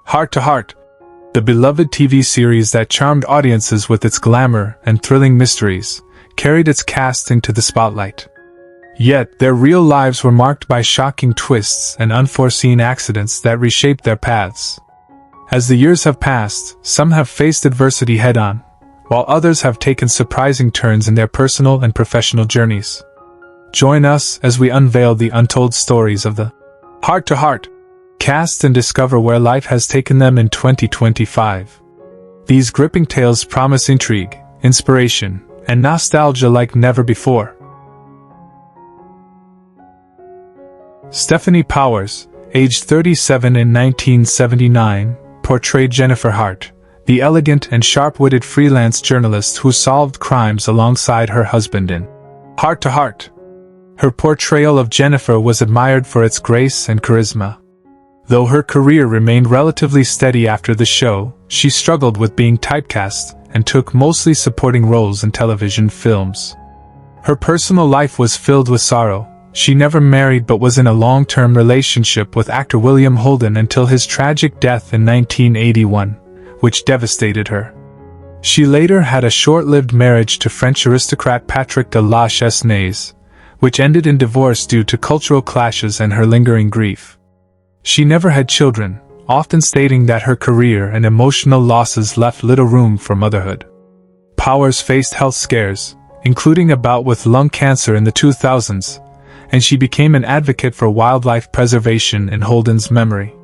Hart to Hart, the beloved TV series that charmed audiences with its glamour and thrilling mysteries, carried its cast into the spotlight. Yet, their real lives were marked by shocking twists and unforeseen accidents that reshaped their paths. As the years have passed, some have faced adversity head-on, while others have taken surprising turns in their personal and professional journeys. Join us as we unveil the untold stories of the Hart to Hart cast and discover where life has taken them in 2025. These gripping tales promise intrigue, inspiration, and nostalgia like never before. Stephanie Powers, aged 37 in 1979, portrayed Jennifer Hart, the elegant and sharp-witted freelance journalist who solved crimes alongside her husband in Hart to Hart. Her portrayal of Jennifer was admired for its grace and charisma. Though her career remained relatively steady after the show, she struggled with being typecast and took mostly supporting roles in television films. Her personal life was filled with sorrow. She never married but was in a long-term relationship with actor William Holden until his tragic death in 1981, which devastated her. She later had a short-lived marriage to French aristocrat Patrick de la Chesnaye, which ended in divorce due to cultural clashes and her lingering grief. She never had children, often stating that her career and emotional losses left little room for motherhood. Powers faced health scares, including a bout with lung cancer in the 2000s, and she became an advocate for wildlife preservation in Holden's memory.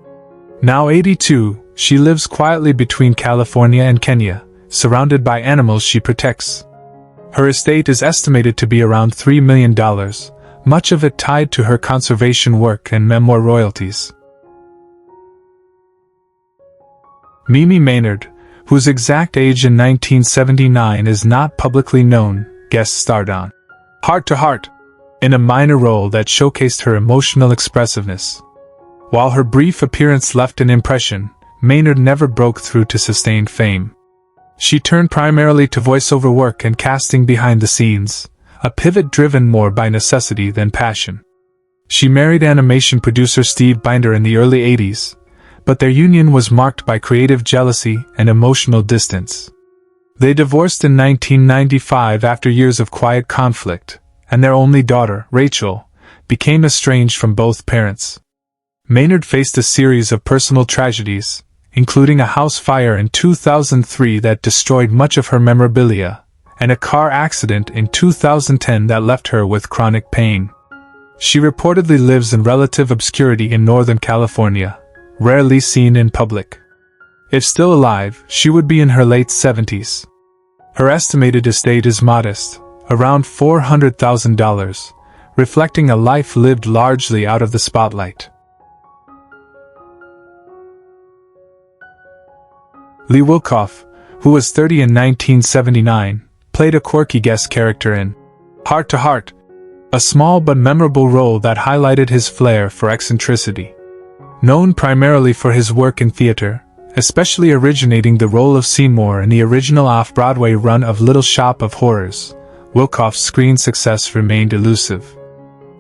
Now 82, she lives quietly between California and Kenya, surrounded by animals she protects. Her estate is estimated to be around $3 million, much of it tied to her conservation work and memoir royalties. Mimi Maynard, whose exact age in 1979 is not publicly known, guest starred on Hart to Hart, in a minor role that showcased her emotional expressiveness. While her brief appearance left an impression, Maynard never broke through to sustained fame. She turned primarily to voiceover work and casting behind the scenes, a pivot driven more by necessity than passion. She married animation producer Steve Binder in the early 80s, but their union was marked by creative jealousy and emotional distance. They divorced in 1995 after years of quiet conflict, and their only daughter, Rachel, became estranged from both parents. Maynard faced a series of personal tragedies, including a house fire in 2003 that destroyed much of her memorabilia, and a car accident in 2010 that left her with chronic pain. She reportedly lives in relative obscurity in Northern California, rarely seen in public. If still alive, she would be in her late 70s. Her estimated estate is modest, around $400,000, reflecting a life lived largely out of the spotlight. Lee Wilkoff, who was 30 in 1979, played a quirky guest character in Hart to Hart, a small but memorable role that highlighted his flair for eccentricity. Known primarily for his work in theater, especially originating the role of Seymour in the original off-Broadway run of Little Shop of Horrors, Wilkoff's screen success remained elusive.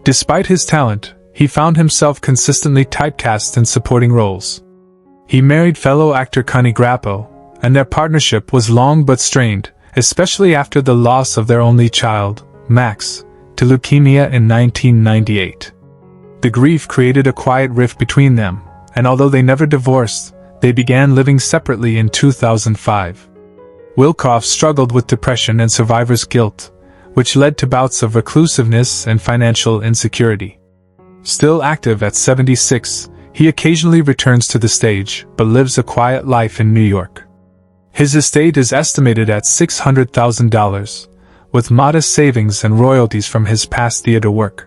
Despite his talent, he found himself consistently typecast in supporting roles. He married fellow actor Connie Grappo, and their partnership was long but strained, especially after the loss of their only child, Max, to leukemia in 1998. The grief created a quiet rift between them, and although they never divorced, they began living separately in 2005. Wilkoff struggled with depression and survivor's guilt, which led to bouts of reclusiveness and financial insecurity. Still active at 76, he occasionally returns to the stage, but lives a quiet life in New York. His estate is estimated at $600,000, with modest savings and royalties from his past theater work.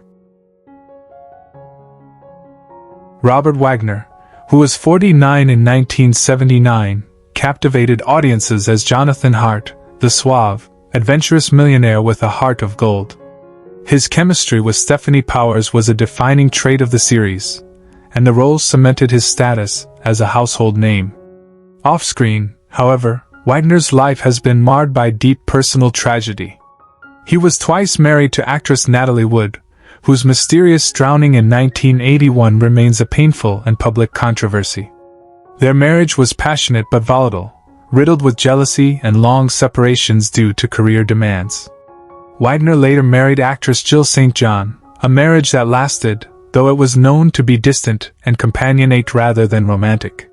Robert Wagner, who was 49 in 1979, captivated audiences as Jonathan Hart, the suave, adventurous millionaire with a heart of gold. His chemistry with Stephanie Powers was a defining trait of the series, and the role cemented his status as a household name. Off-screen, however, Wagner's life has been marred by deep personal tragedy. He was twice married to actress Natalie Wood, whose mysterious drowning in 1981 remains a painful and public controversy. Their marriage was passionate but volatile, riddled with jealousy and long separations due to career demands. Widener later married actress Jill St. John, a marriage that lasted, though it was known to be distant and companionate rather than romantic.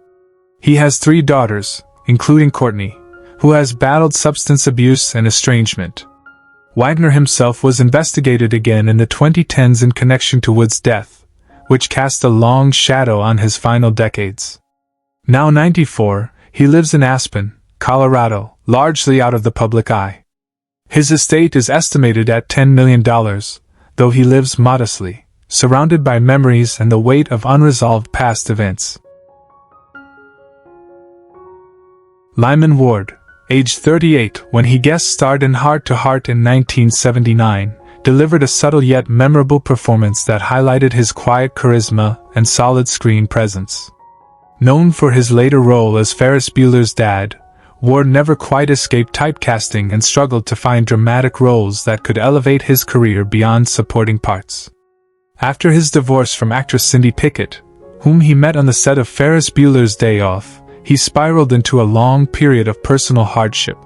He has 3 daughters, including Courtney, who has battled substance abuse and estrangement. Widener himself was investigated again in the 2010s in connection to Wood's death, which cast a long shadow on his final decades. Now 94, he lives in Aspen, Colorado, largely out of the public eye. His estate is estimated at $10 million, though he lives modestly, surrounded by memories and the weight of unresolved past events. Lyman Ward, age 38 when he guest starred in Hart in 1979, delivered a subtle yet memorable performance that highlighted his quiet charisma and solid screen presence. Known for his later role as Ferris Bueller's dad, Ward never quite escaped typecasting and struggled to find dramatic roles that could elevate his career beyond supporting parts. After his divorce from actress Cindy Pickett, whom he met on the set of Ferris Bueller's Day Off, he spiraled into a long period of personal hardship.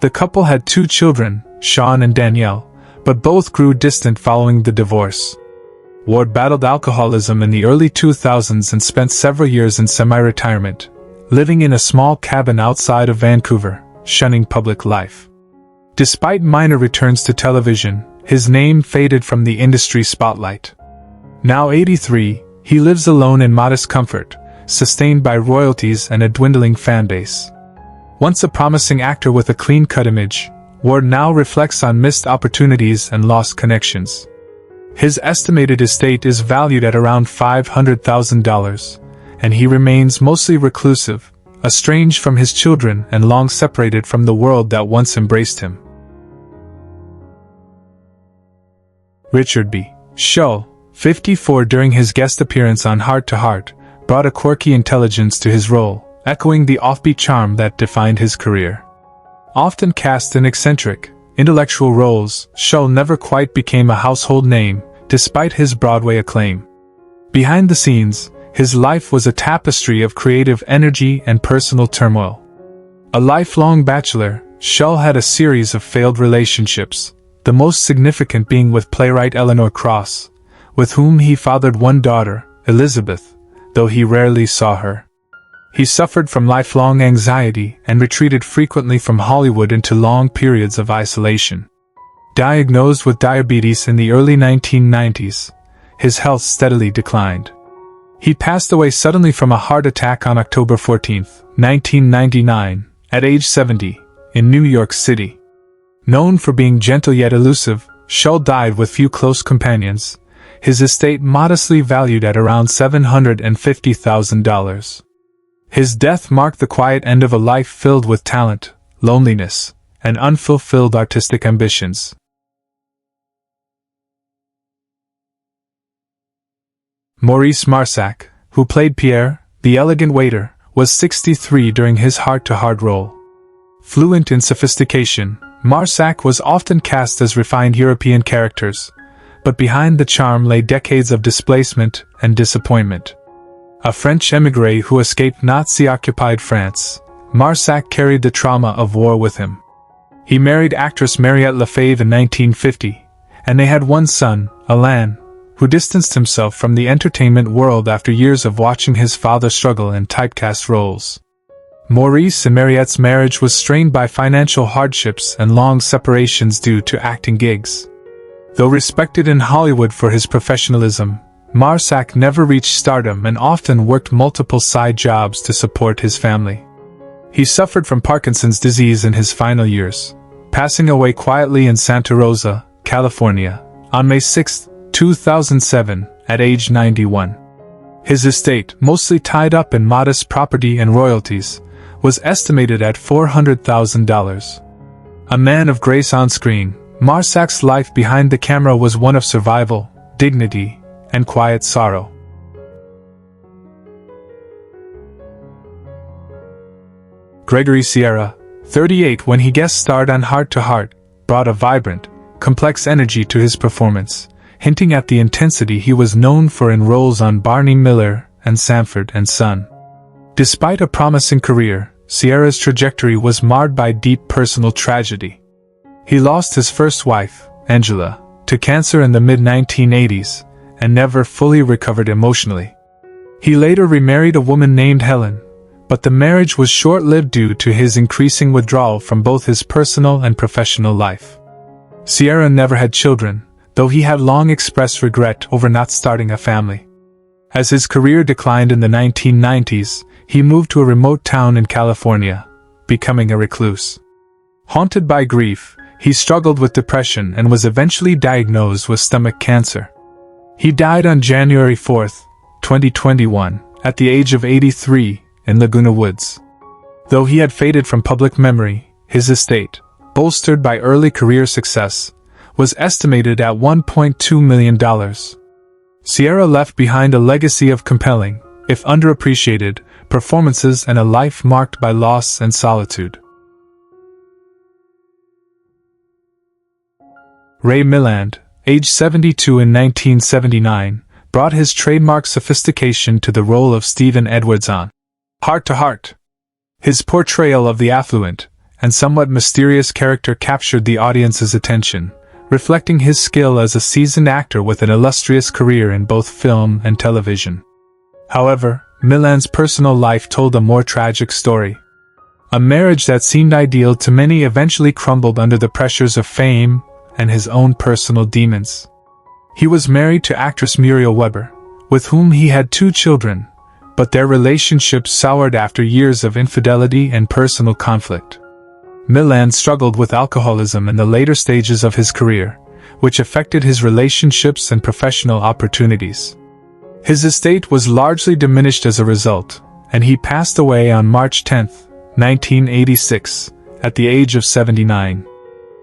The couple had 2 children, Sean and Danielle, but both grew distant following the divorce. Ward battled alcoholism in the early 2000s and spent several years in semi-retirement, living in a small cabin outside of Vancouver, shunning public life. Despite minor returns to television, his name faded from the industry spotlight. Now 83, he lives alone in modest comfort, sustained by royalties and a dwindling fanbase. Once a promising actor with a clean-cut image, Ward now reflects on missed opportunities and lost connections. His estimated estate is valued at around $500,000, and he remains mostly reclusive, estranged from his children and long separated from the world that once embraced him. Richard B. Shull, 54, during his guest appearance on Hart to Hart, brought a quirky intelligence to his role, echoing the offbeat charm that defined his career. Often cast in eccentric, intellectual roles, Shull never quite became a household name, despite his Broadway acclaim. Behind the scenes, his life was a tapestry of creative energy and personal turmoil. A lifelong bachelor, Shull had a series of failed relationships, the most significant being with playwright Eleanor Cross, with whom he fathered 1 daughter, Elizabeth, though he rarely saw her. He suffered from lifelong anxiety and retreated frequently from Hollywood into long periods of isolation. Diagnosed with diabetes in the early 1990s, his health steadily declined. He passed away suddenly from a heart attack on October 14, 1999, at age 70, in New York City. Known for being gentle yet elusive, Shull died with few close companions, his estate modestly valued at around $750,000. His death marked the quiet end of a life filled with talent, loneliness, and unfulfilled artistic ambitions. Maurice Marsac, who played Pierre, the elegant waiter, was 63 during his heart-to-heart role. Fluent in sophistication, Marsac was often cast as refined European characters, but behind the charm lay decades of displacement and disappointment. A French émigré who escaped Nazi-occupied France, Marsac carried the trauma of war with him. He married actress Mariette Lefebvre in 1950, and they had 1 son, Alain, who distanced himself from the entertainment world after years of watching his father struggle in typecast roles. Maurice and Mariette's marriage was strained by financial hardships and long separations due to acting gigs. Though respected in Hollywood for his professionalism, Marsac never reached stardom and often worked multiple side jobs to support his family. He suffered from Parkinson's disease in his final years, passing away quietly in Santa Rosa, California, on May 6, 2007, at age 91. His estate, mostly tied up in modest property and royalties, was estimated at $400,000. A man of grace on screen, Marsac's life behind the camera was one of survival, dignity, and quiet sorrow. Gregory Sierra, 38, when he guest starred on Hart to Hart, brought a vibrant, complex energy to his performance, hinting at the intensity he was known for in roles on Barney Miller and Sanford and Son. Despite a promising career, Sierra's trajectory was marred by deep personal tragedy. He lost his first wife, Angela, to cancer in the mid-1980s, and never fully recovered emotionally. He later remarried a woman named Helen, but the marriage was short-lived due to his increasing withdrawal from both his personal and professional life. Sierra never had children, though he had long expressed regret over not starting a family. As his career declined in the 1990s, he moved to a remote town in California, becoming a recluse. Haunted by grief, he struggled with depression and was eventually diagnosed with stomach cancer. He died on January 4, 2021, at the age of 83, in Laguna Woods. Though he had faded from public memory, his estate, bolstered by early career success, was estimated at $1.2 million. Sierra left behind a legacy of compelling, if underappreciated, performances and a life marked by loss and solitude. Ray Milland, age 72 in 1979, brought his trademark sophistication to the role of Stephen Edwards on Hart to Hart. His portrayal of the affluent and somewhat mysterious character captured the audience's attention, reflecting his skill as a seasoned actor with an illustrious career in both film and television. However, Milland's personal life told a more tragic story. A marriage that seemed ideal to many eventually crumbled under the pressures of fame and his own personal demons. He was married to actress Muriel Weber, with whom he had 2 children, but their relationship soured after years of infidelity and personal conflict. Milland struggled with alcoholism in the later stages of his career, which affected his relationships and professional opportunities. His estate was largely diminished as a result, and he passed away on March 10, 1986, at the age of 79.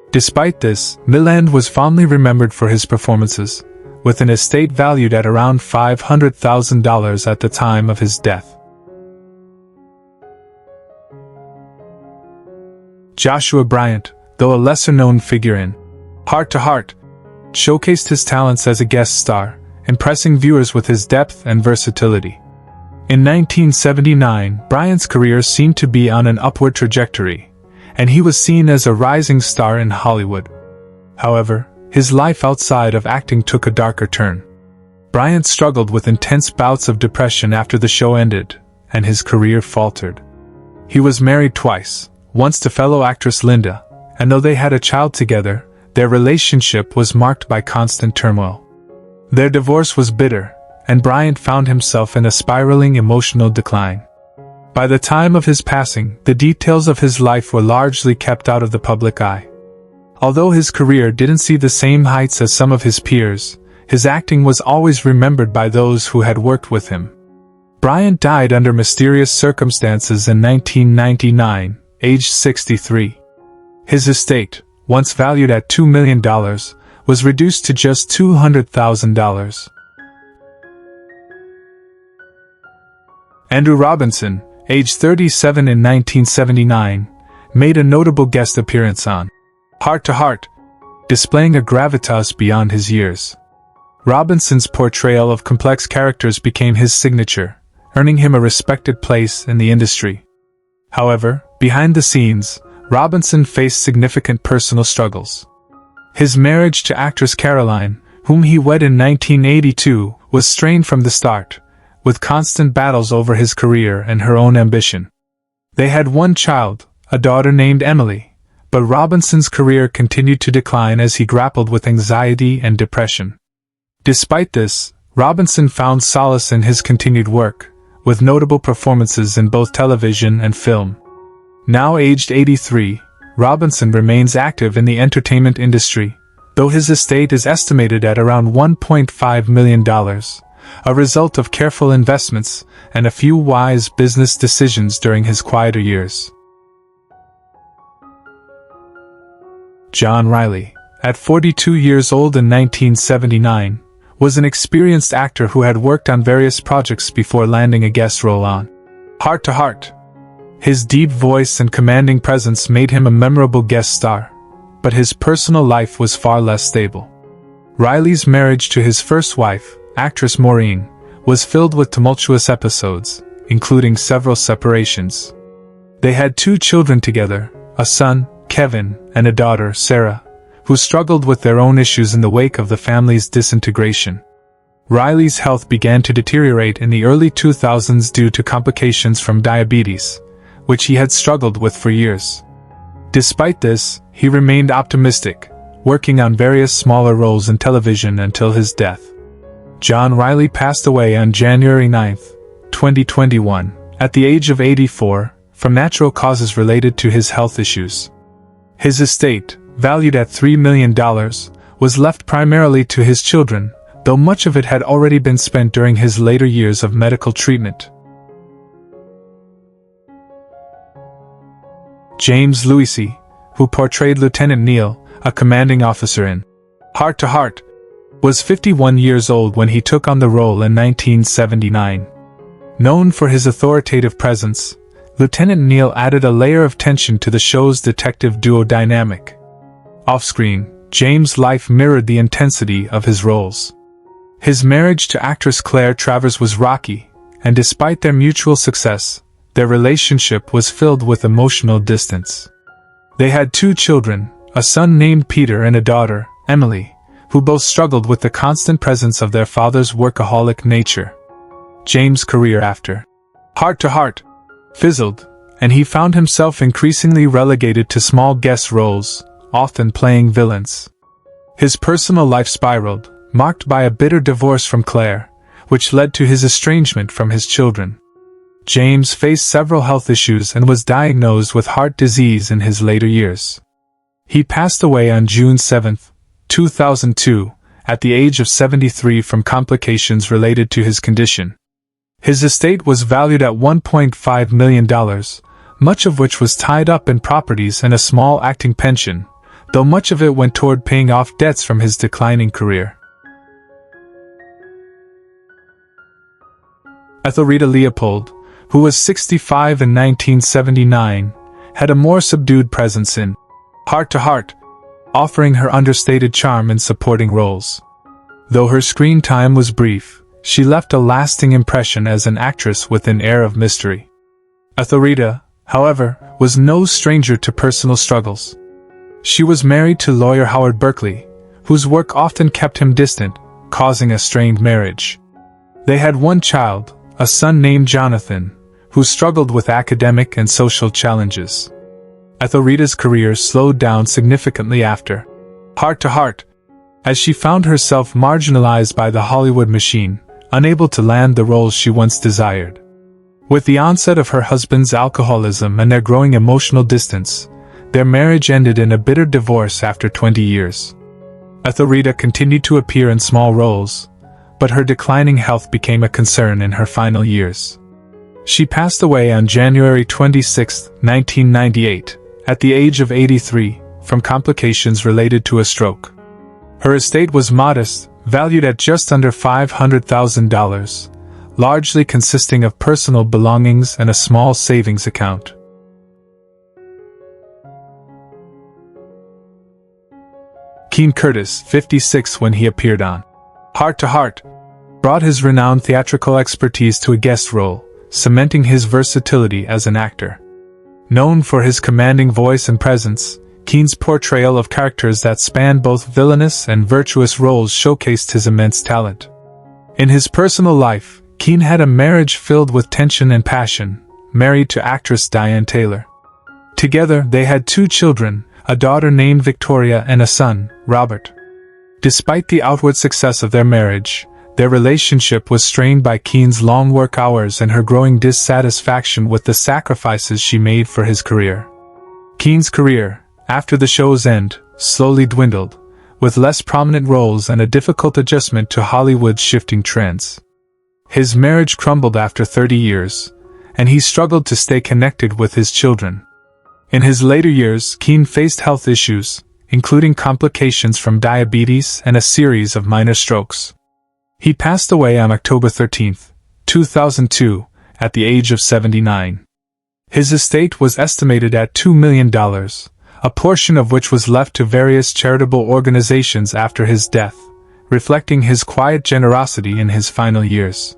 Despite this, Milland was fondly remembered for his performances, with an estate valued at around $500,000 at the time of his death. Joshua Bryant, though a lesser-known figure in Hart to Hart, showcased his talents as a guest star, impressing viewers with his depth and versatility. In 1979, Bryant's career seemed to be on an upward trajectory, and he was seen as a rising star in Hollywood. However, his life outside of acting took a darker turn. Bryant struggled with intense bouts of depression after the show ended, and his career faltered. He was married twice, once to fellow actress Linda, and though they had a child together, their relationship was marked by constant turmoil. Their divorce was bitter, and Bryant found himself in a spiraling emotional decline. By the time of his passing, the details of his life were largely kept out of the public eye. Although his career didn't see the same heights as some of his peers, his acting was always remembered by those who had worked with him. Bryant died under mysterious circumstances in 1999, aged 63. His estate, once valued at $2 million, was reduced to just $200,000. Andrew Robinson, age 37 in 1979, made a notable guest appearance on Hart to Hart, displaying a gravitas beyond his years. Robinson's portrayal of complex characters became his signature, earning him a respected place in the industry. However, behind the scenes, Robinson faced significant personal struggles. His marriage to actress Caroline, whom he wed in 1982, was strained from the start, with constant battles over his career and her own ambition. They had 1 child, a daughter named Emily, but Robinson's career continued to decline as he grappled with anxiety and depression. Despite this, Robinson found solace in his continued work, with notable performances in both television and film. Now aged 83, Robinson remains active in the entertainment industry, though his estate is estimated at around $1.5 million. A result of careful investments and a few wise business decisions during his quieter years. John Riley, at 42 years old in 1979, was an experienced actor who had worked on various projects before landing a guest role on Hart to Hart. His deep voice and commanding presence made him a memorable guest star, but his personal life was far less stable. Riley's marriage to his first wife, actress Maureen, was filled with tumultuous episodes, including several separations. They had 2 children together, a son, Kevin, and a daughter, Sarah, who struggled with their own issues in the wake of the family's disintegration. Riley's health began to deteriorate in the early 2000s due to complications from diabetes, which he had struggled with for years. Despite this, he remained optimistic, working on various smaller roles in television until his death. John Riley passed away on January 9, 2021, at the age of 84, from natural causes related to his health issues. His estate, valued at $3 million, was left primarily to his children, though much of it had already been spent during his later years of medical treatment. James Luisi, who portrayed Lieutenant Neil, a commanding officer in Hart to Hart, was 51 years old when he took on the role in 1979. Known for his authoritative presence, Lieutenant Neil added a layer of tension to the show's detective duo dynamic. Off-screen, James' life mirrored the intensity of his roles. His marriage to actress Claire Travers was rocky, and despite their mutual success, their relationship was filled with emotional distance. They had 2 children, a son named Peter and a daughter, Emily, who both struggled with the constant presence of their father's workaholic nature. James' career after Hart to Hart fizzled, and he found himself increasingly relegated to small guest roles, often playing villains. His personal life spiraled, marked by a bitter divorce from Claire, which led to his estrangement from his children. James faced several health issues and was diagnosed with heart disease in his later years. He passed away on June 7, 2002, at the age of 73 from complications related to his condition. His estate was valued at $1.5 million, much of which was tied up in properties and a small acting pension, though much of it went toward paying off debts from his declining career. Ethelreda Leopold, who was 65 in 1979, had a more subdued presence in Hart to Hart, offering her understated charm in supporting roles. Though her screen time was brief, she left a lasting impression as an actress with an air of mystery. Ethelreda, however, was no stranger to personal struggles. She was married to lawyer Howard Berkeley, whose work often kept him distant, causing a strained marriage. They had 1 child, a son named Jonathan, who struggled with academic and social challenges. Ethelreda's career slowed down significantly after Hart to Hart, as she found herself marginalized by the Hollywood machine, unable to land the roles she once desired. With the onset of her husband's alcoholism and their growing emotional distance, their marriage ended in a bitter divorce after 20 years. Ethelreda continued to appear in small roles, but her declining health became a concern in her final years. She passed away on January 26, 1998, at the age of 83, from complications related to a stroke. Her estate was modest, valued at just under $500,000, largely consisting of personal belongings and a small savings account. Keane Curtis, 56 when he appeared on Hart to Hart, brought his renowned theatrical expertise to a guest role, cementing his versatility as an actor. Known for his commanding voice and presence, Keane's portrayal of characters that spanned both villainous and virtuous roles showcased his immense talent. In his personal life, Keane had a marriage filled with tension and passion, married to actress Diane Taylor. Together, they had 2 children, a daughter named Victoria and a son, Robert. Despite the outward success of their marriage, their relationship was strained by Keane's long work hours and her growing dissatisfaction with the sacrifices she made for his career. Keane's career, after the show's end, slowly dwindled, with less prominent roles and a difficult adjustment to Hollywood's shifting trends. His marriage crumbled after 30 years, and he struggled to stay connected with his children. In his later years, Keane faced health issues, including complications from diabetes and a series of minor strokes. He passed away on October 13, 2002, at the age of 79. His estate was estimated at $2 million, a portion of which was left to various charitable organizations after his death, reflecting his quiet generosity in his final years.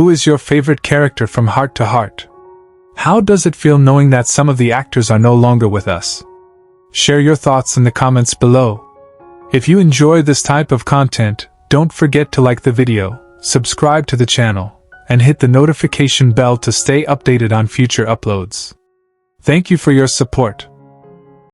Who is your favorite character from Hart to Hart? How does it feel knowing that some of the actors are no longer with us? Share your thoughts in the comments below. If you enjoy this type of content, don't forget to like the video, subscribe to the channel, and hit the notification bell to stay updated on future uploads. Thank you for your support.